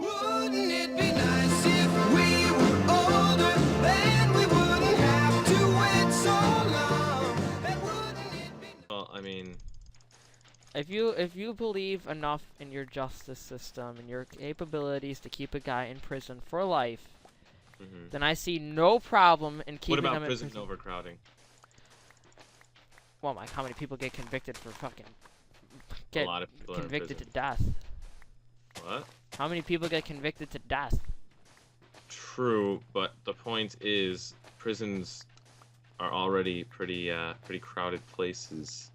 Wouldn't it be nice if we were older, then we wouldn't have to wait so long? And wouldn't it be Well, I mean, If you believe enough in your justice system and your capabilities to keep a guy in prison for life, then I see no problem in keeping what him about in prison prison. overcrowding? Well, like how many people get convicted for fucking A lot of people are in convicted to prison. death? What? How many people get convicted to death? True, but the point is, prisons are already pretty crowded places.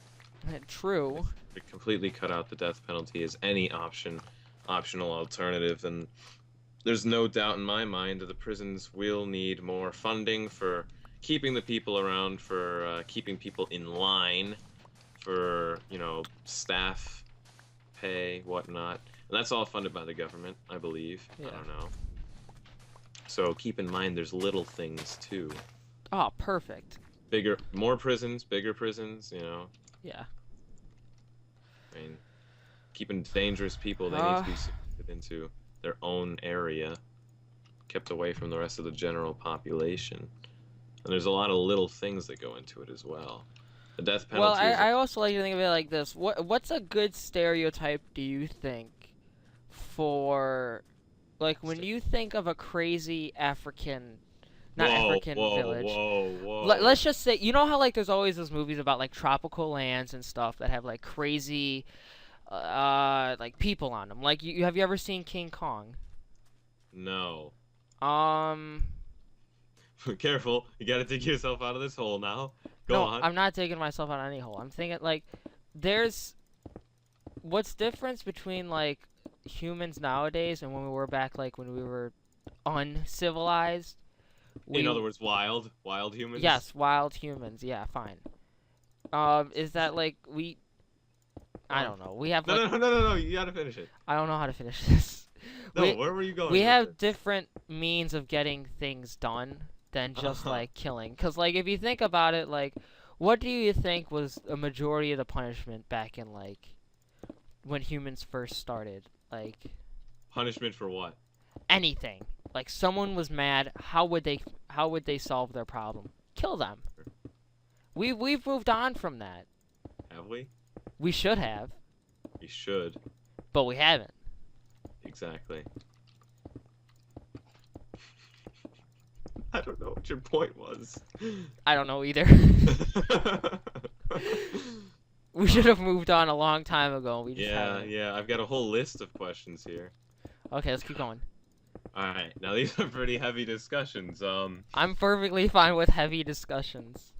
True. They completely cut out the death penalty as any optional alternative, and there's no doubt in my mind that the prisons will need more funding for keeping the people around, for keeping people in line, for, you know, staff pay, whatnot. And that's all funded by the government, I believe. Yeah. I don't know. So keep in mind there's little things too. Oh, perfect. More prisons, bigger prisons, you know. Yeah. I mean, keeping dangerous people, they need to be secluded into their own area, kept away from the rest of the general population. And there's a lot of little things that go into it as well. The death Well, penalty I also like to think of it like this. What's a good stereotype, do you think, for, like, when you think of a crazy African, village? Whoa. Let's just say, you know how, like, there's always those movies about, like, tropical lands and stuff that have, like, crazy, like, people on them. Like, have you ever seen King Kong? No. Careful, you gotta dig yourself out of this hole now. Go no, on. I'm not taking myself out of any hole. I'm thinking, like, what's difference between, like, humans nowadays and when we were back, like, when we were uncivilized? In other words, wild humans? Yes, wild humans. Yeah, fine. Is that, like, I don't know. We have, like... No, you gotta finish it. I don't know how to finish this. No, where were you going We with have this? different means of getting things done than just, like, killing. Because, like, if you think about it, like, what do you think was a majority of the punishment back in, like, when humans first started? Like... Punishment for what? Anything. Like, someone was mad, how would they solve their problem? Kill them. We've moved on from that. Have we? We should have, We should. but we haven't. Exactly. I don't know what your point was. I don't know either. We should have moved on a long time ago. We just haven't. Yeah, I've got a whole list of questions here. Okay, let's keep going. Alright, now these are pretty heavy discussions. I'm perfectly fine with heavy discussions.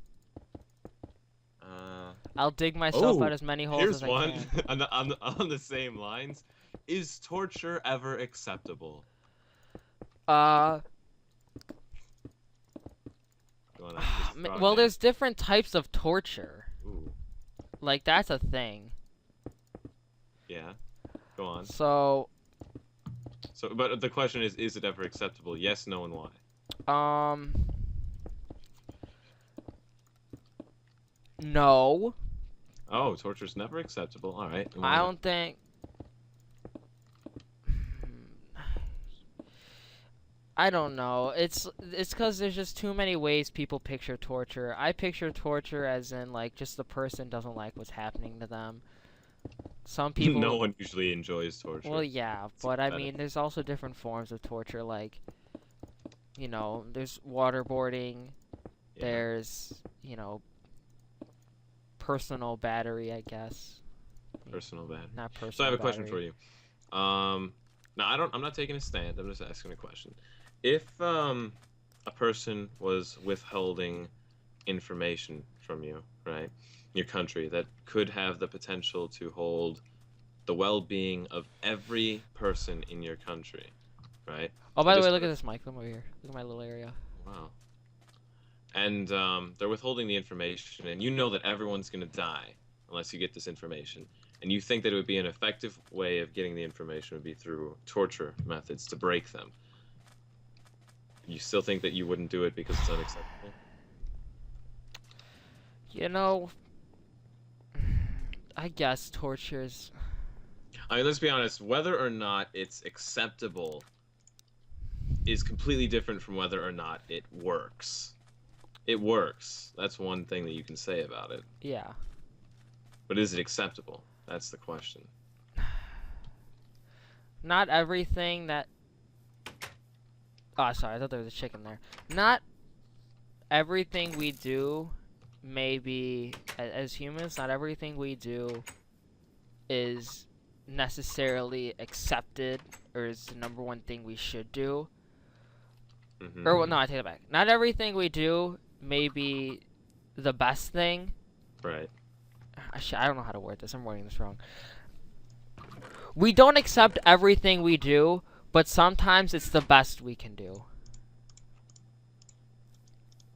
I'll dig myself out as many holes here's as I one can. on the same lines. Is torture ever acceptable? Go on, just Well, there's different types of torture. Ooh, Like, that's a thing. yeah. Go on. So, But the question is it ever acceptable? Yes, no, and why? No. Oh, torture's never acceptable. All right. I don't think... I don't know. It's because there's just too many ways people picture torture. I picture torture as in, like, just the person doesn't like what's happening to them. Some people... No one usually enjoys torture. Well, yeah, It's but I pathetic. mean, there's also different forms of torture, like, you know, there's waterboarding, Yeah. there's, you know, personal battery, I guess. Personal bad. Not personal So I have a question battery. for you. Now I'm not taking a stand. I'm just asking a question. If a person was withholding information from you, right, your country that could have the potential to hold the well-being of every person in your country, right? Oh, by the Just- way, look at this mic. Come over here. Look at my little area. Wow. And they're withholding the information, and you know that everyone's gonna die unless you get this information. And you think that it would be an effective way of getting the information would be through torture methods to break them. You still think that you wouldn't do it because it's unacceptable? You know, I guess torture's... I mean, let's be honest. Whether or not it's acceptable is completely different from whether or not it works. It works. That's one thing that you can say about it. Yeah. But is it acceptable? That's the question. Not everything that. Oh, sorry. I thought there was a chicken there. Not everything we do, maybe as humans, not everything we do is necessarily accepted or is the number one thing we should do. Mm-hmm. Or well, no, I take it back. Not everything we do may be the best thing. Right. I don't know how to word this. I'm wording this wrong. We don't accept everything we do, but sometimes it's the best we can do.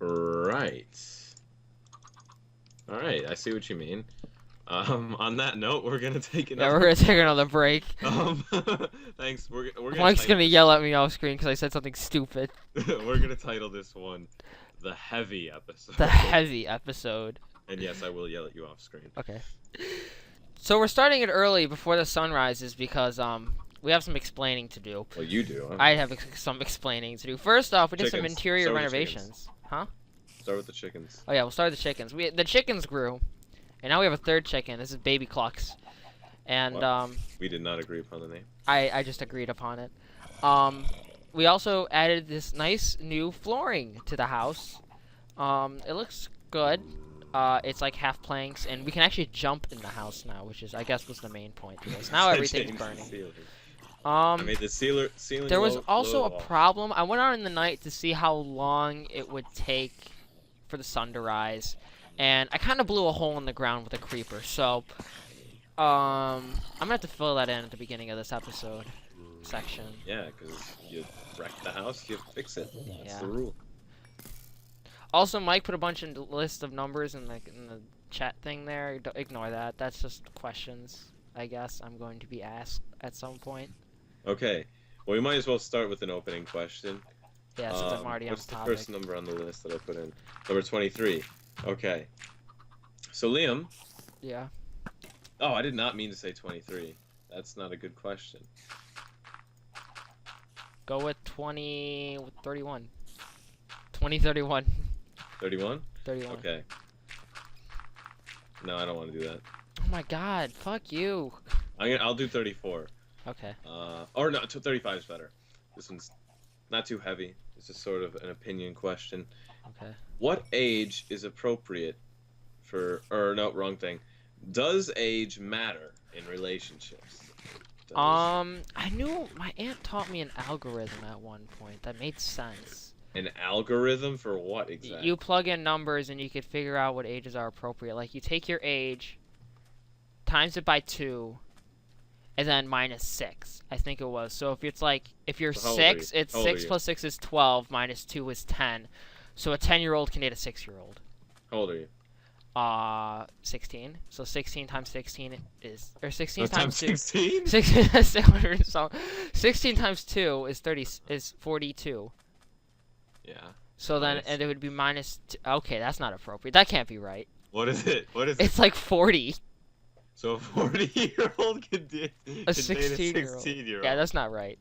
Right. All right. I see what you mean. On that note, we're gonna take Yeah, another. we're gonna take another break. Thanks. We're gonna. Mike's gonna yell at me off screen because I said something stupid. We're gonna title this one "The Heavy Episode." The heavy episode. And yes, I will yell at you off screen. Okay. So we're starting it early before the sun rises because we have some explaining to do. Well, you do. Huh? I have some explaining to do. First off, we did some Chickens. interior Start with the renovations. Huh? Start with the chickens. Oh yeah, we'll start with the chickens. The chickens grew, and now we have a third chicken. This is Baby Clucks, and What? We did not agree upon the name. I just agreed upon it. We also added this nice new flooring to the house. It looks good. It's like half planks, and we can actually jump in the house now, which is, I guess, was the main point to this. Now everything's Changed the burning. ceiling. I Um, made the ceiling. there was low- also low a wall. problem. I went out in the night to see how long it would take for the sun to rise, and I kind of blew a hole in the ground with a creeper. So, I'm gonna have to fill that in at the beginning of this episode section. Yeah, because you wreck the house, you fix it. That's Yeah. the rule. Also, Mike put a bunch of list of numbers in the chat thing there. Ignore that. That's just questions, I guess, I'm going to be asked at some point. Okay. Well, we might as well start with an opening question. Yeah, since I'm already on What's the topic. first number on the list that I put in? Number 23. Okay. So, Liam. Yeah. Oh, I did not mean to say 23. That's not a good question. Go with 31. 2031. 31? 31. Okay. No, I don't want to do that. Oh my god, fuck you. I'll do 34. Okay. Or no, 35 is better. This one's not too heavy. It's just sort of an opinion question. Okay. What age is appropriate for, or no, wrong thing. Does age matter in relationships? I knew my aunt taught me an algorithm at one point that made sense. An algorithm for what exactly? You plug in numbers and you could figure out what ages are appropriate. Like you take your age, times it by 2, and then minus 6. I think it was. So if you're So how old are 6, you? it's How old are 6 you? plus 6 is 12, minus 2 is 10. So a 10-year-old can date a 6-year-old. How old are you? 16. So 16 times 16 is, or 16 No, times 2. 16? 16 times 2 is 42. Yeah. So then, Minus- and it would be minus. Okay, that's not appropriate. That can't be right. What is it? What is it? It's like 40. So a 40-year-old can date A 16-year-old. 16-year-old. Yeah, that's not right.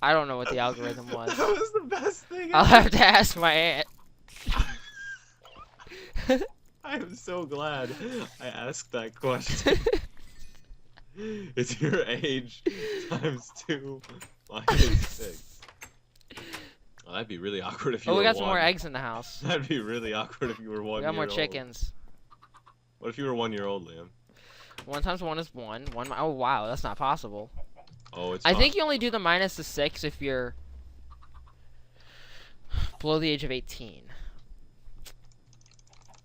I don't know what the algorithm was. That was the best thing I'll ever. have to ask my aunt. I am so glad I asked that question. It's your age times 2 minus 6. Well, that'd be really awkward if you Oh, were we got one. some more eggs in the house. That'd be really awkward if you were 1 We got more year old. chickens. What if you were 1 year old, Liam? 1 times 1 is 1. Oh, wow, that's not possible. Oh, it's I think fine. you only do the minus the 6 if you're below the age of 18.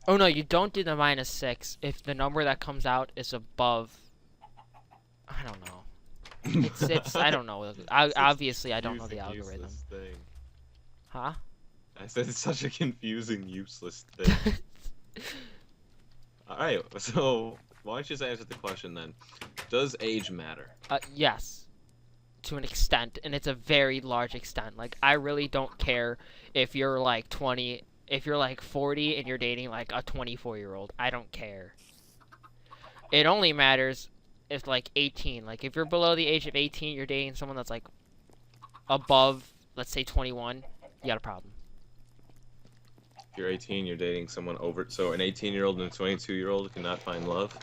Oh no, you don't do the minus 6 if the number that comes out is above. I don't know. It's I don't know. Obviously, I don't know the Confusing, algorithm. useless thing. Huh? I said it's such a confusing, useless thing. Alright, so why don't you just answer the question then? Does age matter? Yes, to an extent, and it's a very large extent. Like, I really don't care if you're like 20, if you're like 40 and you're dating like a 24-year-old. I don't care. It only matters if like 18. Like if you're below the age of 18, you're dating someone that's like above, let's say 21. You got a problem. If you're 18, you're dating someone over. So an 18-year-old and a 22-year-old cannot find love.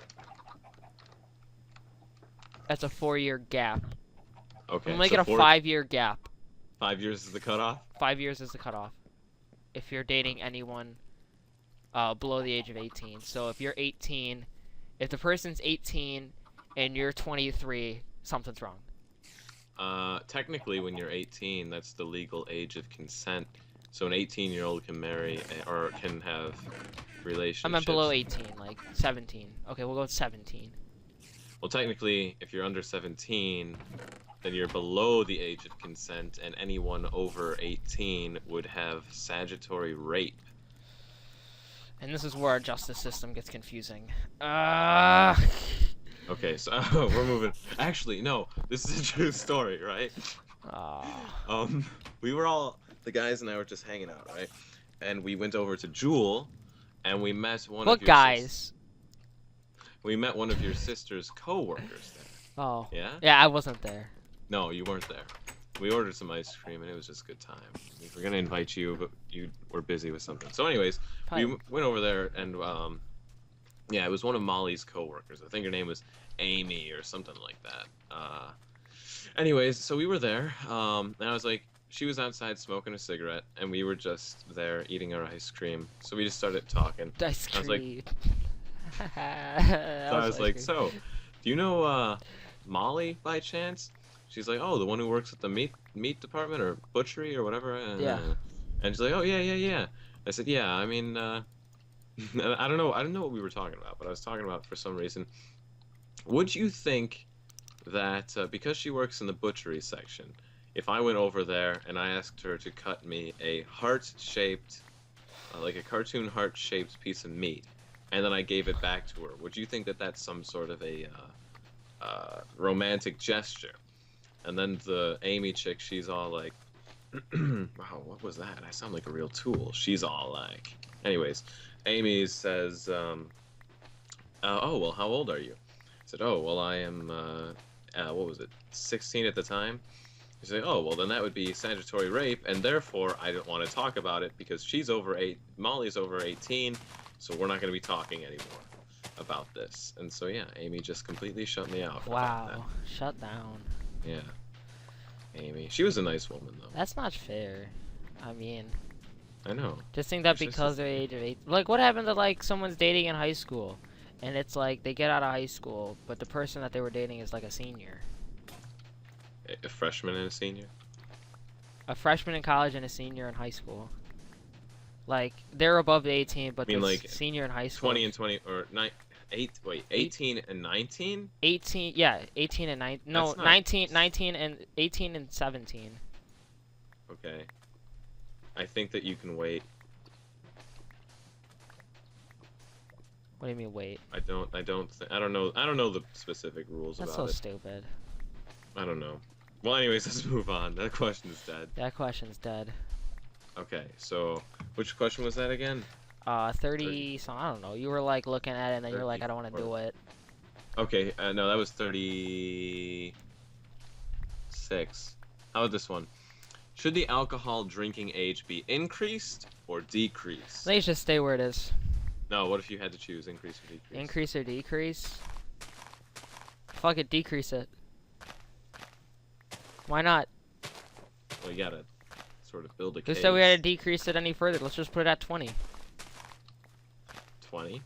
That's a 4-year gap. Okay. We'll make so it a 5-year gap. 5 years is the cutoff. 5 years is the cutoff. If you're dating anyone below the age of 18. So if you're 18, if the person's 18 and you're 23, something's wrong. Technically, when you're 18, that's the legal age of consent. So an 18-year-old can marry or can have relationships. I meant below 18, like 17. Okay, we'll go with 17. Well, technically, if you're under 17, then you're below the age of consent, and anyone over 18 would have statutory rape. And this is where our justice system gets confusing. Okay, so we're moving. Actually, no, this is a true story, right? We were all, the guys and I were just hanging out, right? And we went over to Jewel, and we met one What of your guys? We met one of your sister's co-workers there. Oh. Yeah? Yeah, I wasn't there. No, you weren't there. We ordered some ice cream, and it was just a good time. We were gonna invite you, but you were busy with something. So, anyways, we went over there, and yeah, it was one of Molly's coworkers. I think her name was Amy or something like that. Anyways, so we were there, and I was like, she was outside smoking a cigarette, and we were just there eating our ice cream. So we just started talking. Ice cream. I was like, I was like, so, do you know Molly by chance? She's like, oh, the one who works at the meat department or butchery or whatever. Yeah. And she's like, oh yeah. I said, yeah. I mean, I don't know what we were talking about, but I was talking about for some reason. Would you think that because she works in the butchery section, if I went over there and I asked her to cut me a heart-shaped, like a cartoon heart-shaped piece of meat, and then I gave it back to her, would you think that that's some sort of a romantic gesture? And then the Amy chick, she's all like, wow, what was that? I sound like a real tool. She's all like, anyways, Amy says, oh, well, how old are you? I said, oh, well, I am, what was it, 16 at the time? You say, oh, well, then that would be statutory rape, and therefore I don't want to talk about it because Molly's over 18, so we're not going to be talking anymore about this. And so, yeah, Amy just completely shut me out. Wow, shut down. Yeah. Amy. She was a nice woman, though. That's not fair. I mean, I know. just think that It's just- because they're age of 8. Like, what happened to, like, someone's dating in high school? And it's like, they get out of high school, but the person that they were dating is, like, a senior. A freshman and a senior? A freshman in college and a senior in high school. Like, they're above the 18, but I mean, the like, senior in high school. 20 and 20, or 18 and 19? 18, yeah, 18 and 19. No, That's not- 19 and 18 and 17. Okay. I think that you can wait. What do you mean, wait? I don't know the specific rules That's so about it. stupid. I don't know. Well, anyways, let's move on. That question is dead. That question's dead. Okay, so which question was that again? 30, so I don't know. You were like looking at it and then you're like, I don't want to do it. Okay, no, that was 36. How about this one? Should the alcohol drinking age be increased or decreased? Let's just stay where it is. No, what if you had to choose increase or decrease? Increase or decrease? Fuck it, decrease it. Why not? Well, you gotta sort of build a Who case. said we had to decrease it any further? Let's just put it at 20. 20?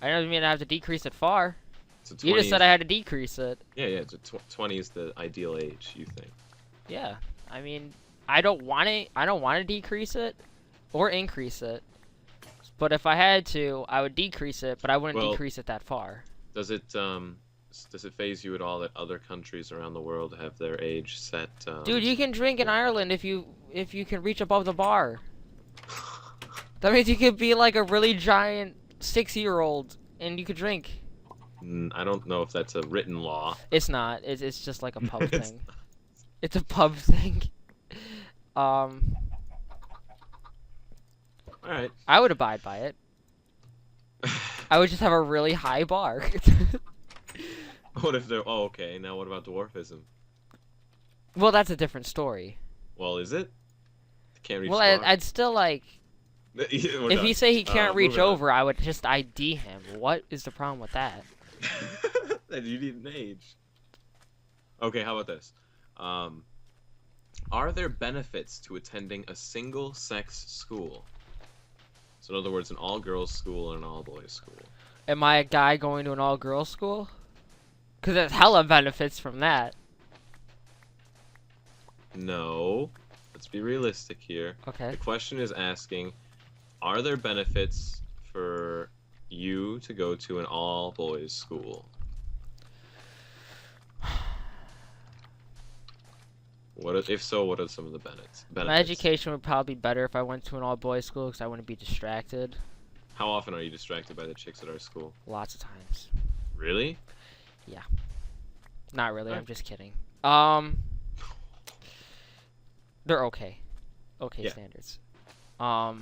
I don't mean I have to decrease it far. So 20 You just said I had to decrease it. Yeah, so 20 is the ideal age, you think. Yeah. I mean, I don't want to decrease it or increase it. But if I had to, I would decrease it, but I wouldn't Well, decrease it that far. Does it phase you at all that other countries around the world have their age set? Dude, you can drink in Ireland if you can reach above the bar. That means you could be like a really giant 6-year-old and you could drink. I don't know if that's a written law. It's not. It's just like a pub It's thing. It's a pub thing. Alright. I would abide by it. I would just have a really high bar. What if they're... Oh, okay. Now what about dwarfism? Well, that's a different story. Well, is it? Can't reach Well, the bar? I'd still like... We're If done. you say he can't reach moving on. over, I would just ID him. What is the problem with that? That you need an age. Okay, how about this? Are there benefits to attending a single-sex school? So in other words, an all-girls school and an all-boys school. Am I a guy going to an all-girls school? Because there's hella benefits from that. No. Let's be realistic here. Okay. The question is asking, are there benefits for you to go to an all-boys school? If so, what are some of the benefits? My education would probably be better if I went to an all-boys school because I wouldn't be distracted. How often are you distracted by the chicks at our school? Lots of times. Really? Not really, Okay. I'm just kidding. They're okay. Okay Yeah. standards. But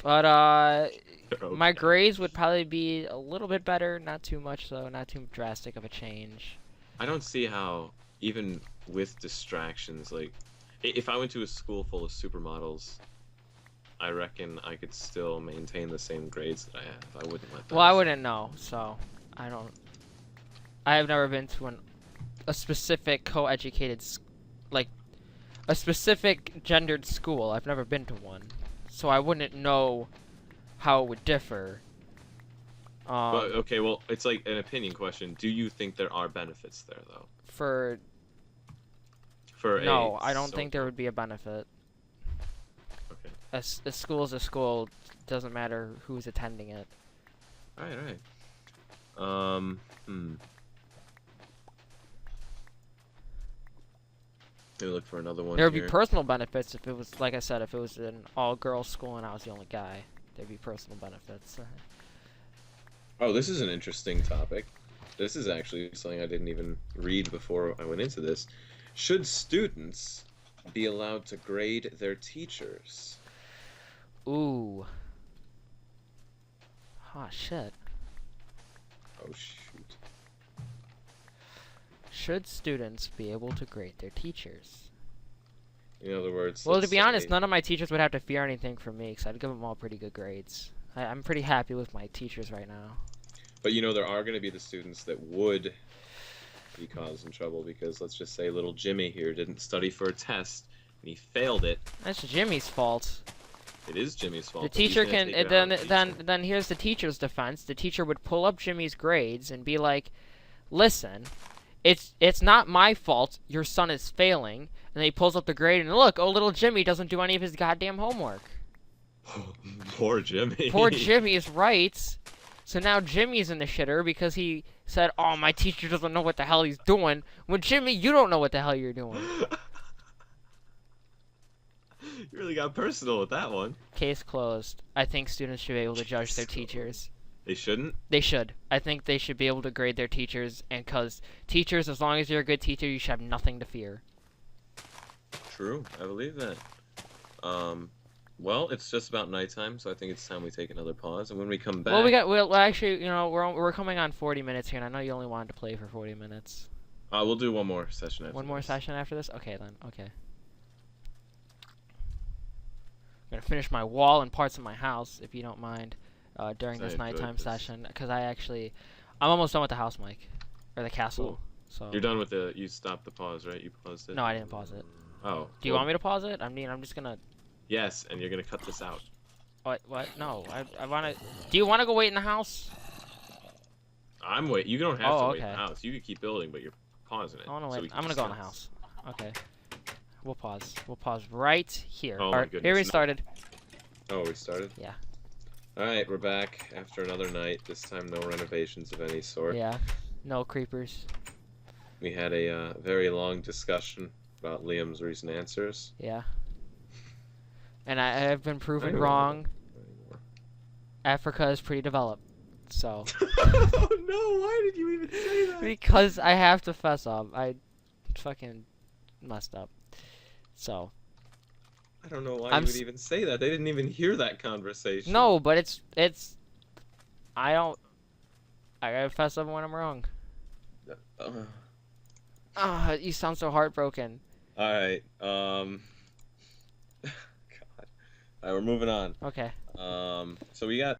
my Okay. grades would probably be a little bit better, not too much though, not too drastic of a change. I don't see how, even with distractions, like, if I went to a school full of supermodels, I reckon I could still maintain the same grades that I have. I wouldn't let that. Well, I wouldn't know, so I have never been to a specific co-educated, a specific gendered school. I've never been to one, so I wouldn't know how it would differ. But, okay, well, it's like an opinion question. Do you think there are benefits there, though? No, I don't think there would be a benefit. Okay. A school's a school. Doesn't matter who's attending it. Alright. Let me look for another one There would be here. personal benefits if it was, like I said, if it was an all-girls school and I was the only guy. There'd be personal benefits. Oh, this is an interesting topic. This is actually something I didn't even read before I went into this. Should students be allowed to grade their teachers? Ooh. Oh, shit. Oh, shoot. Should students be able to grade their teachers? In other words, Well, to let's be honest, say- none of my teachers would have to fear anything from me, because I'd give them all pretty good grades. I'm pretty happy with my teachers right now. But you know, there are going to be the students that would be causing trouble because, let's just say, little Jimmy here didn't study for a test and he failed it. That's Jimmy's fault. It is Jimmy's fault. The but he teacher can't can take it out on the teacher. then here's the teacher's defense. The teacher would pull up Jimmy's grades and be like, "Listen, it's not my fault. Your son is failing." And then he pulls up the grade and look, oh, little Jimmy doesn't do any of his goddamn homework. Poor Jimmy. Poor Jimmy is right. So now Jimmy's in the shitter because he said, "Oh, my teacher doesn't know what the hell he's doing." When Jimmy, you don't know what the hell you're doing. You really got personal with that one. Case closed. I think students should be able to judge their teachers. They shouldn't? They should. I think they should be able to grade their teachers, and because teachers, as long as you're a good teacher, you should have nothing to fear. True. I believe that. Well, it's just about nighttime, so I think it's time we take another pause. And when we come back... Well, actually, we're coming on 40 minutes here, and I know you only wanted to play for 40 minutes. we'll do one more session after One more this. session after this? Okay, then. Okay. I'm gonna finish my wall and parts of my house, if you don't mind, during this Sounds good, nighttime 'cause- session, because I'm almost done with the house, Mike, or the castle. Cool. So. You're done with the... You stopped the pause, right? You paused it? No, I didn't pause it. Oh. Do you want me to pause it? I mean, I'm just gonna. Yes, and you're gonna cut this out. What? No, I wanna. Do you wanna go wait in the house? I'm wait. You don't have Oh, to wait in okay. the house. You can keep building, but you're pausing it. I wanna so wait. we can I'm gonna go in the discuss. house. Okay. We'll pause. We'll pause right here. Oh, my Alright, goodness, here we no. started. Oh, we started? Yeah. Alright, we're back after another night. This time, no renovations of any sort. Yeah. No creepers. We had a very long discussion about Liam's recent answers. Yeah. And I have been proven don't wrong. Anymore. Africa is pretty developed. So. Oh no, why did you even say that? Because I have to fess up. I fucking messed up. So. I don't know why I'm you would s- even say that. They didn't even hear that conversation. No, but it's I don't. I gotta fess up when I'm wrong. Uh, Ah, you sound so heartbroken. all right. God. All right, we're moving on. Okay. So we got